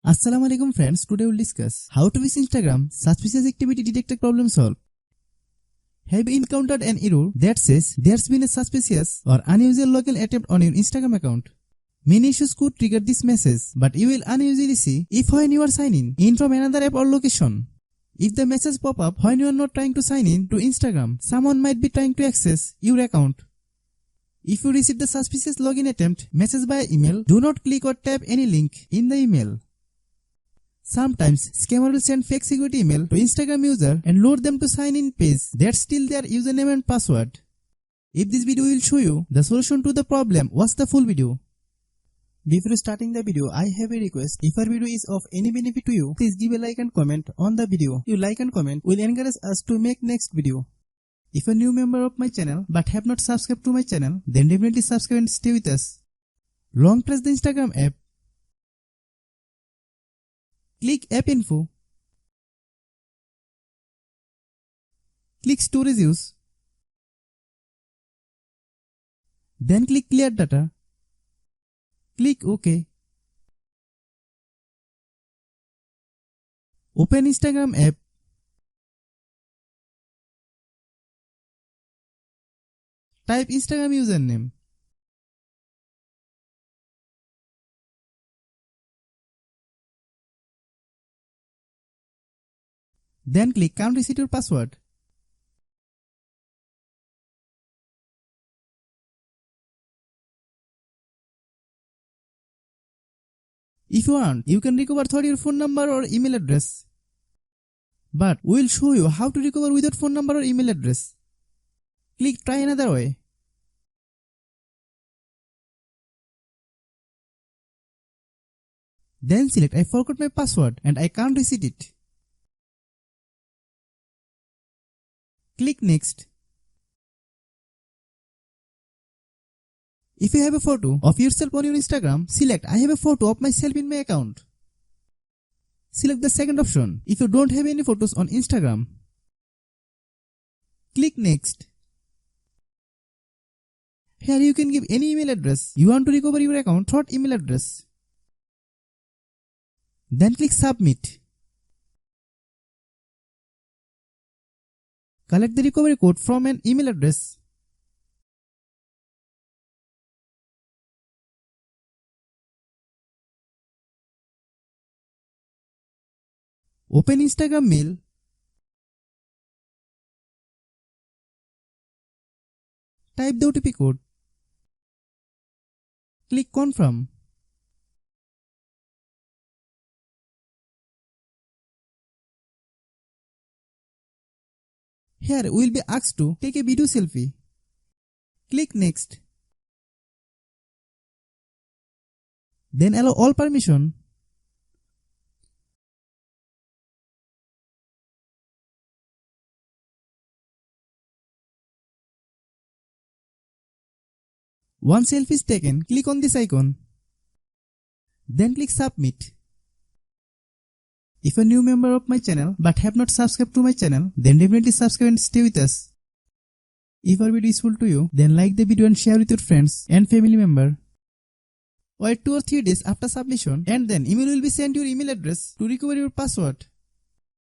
Assalamualaikum friends, today we'll discuss how to fix Instagram suspicious activity detector problem solved. Have you encountered an error that says there's been a suspicious or unusual login attempt on your Instagram account? Many issues could trigger this message, but you will unusually see if when you are signing in from another app or location. If the message pop up when you are not trying to sign in to Instagram, someone might be trying to access your account. If you receive the suspicious login attempt message by email, do not click or tap any link in the email. Sometimes, scammer will send fake security email to Instagram user and load them to sign in page that steal their username and password. If this video will show you the solution to the problem, watch the full video. Before starting the video, I have a request. If our video is of any benefit to you, please give a like and comment on the video. Your like and comment will encourage us to make next video. If a new member of my channel but have not subscribed to my channel, then definitely subscribe and stay with us. Long press the Instagram app. Click App Info. Click Storage Use. Then click Clear Data. Click OK. Open Instagram app. Type Instagram username. Then click Can't Reset Your Password. If you want, you can recover through your phone number or email address. But we will show you how to recover without phone number or email address. Click Try Another Way. Then select I forgot my password and I can't reset it. Click Next. If you have a photo of yourself on your Instagram, select I have a photo of myself in my account. Select the second option if you don't have any photos on Instagram. Click Next. Here you can give any email address you want to recover your account through email address. Then click Submit. Collect the recovery code from an email address. Open Instagram Mail. Type the OTP code. Click Confirm. Here we will be asked to take a video selfie. Click Next. Then allow all permission. Once selfie is taken, click on this icon. Then click Submit. If a new member of my channel but have not subscribed to my channel, then definitely subscribe and stay with us. If our video is useful to you, then like the video and share with your friends and family member. Wait 2 or 3 days after submission and then email will be sent to your email address to recover your password.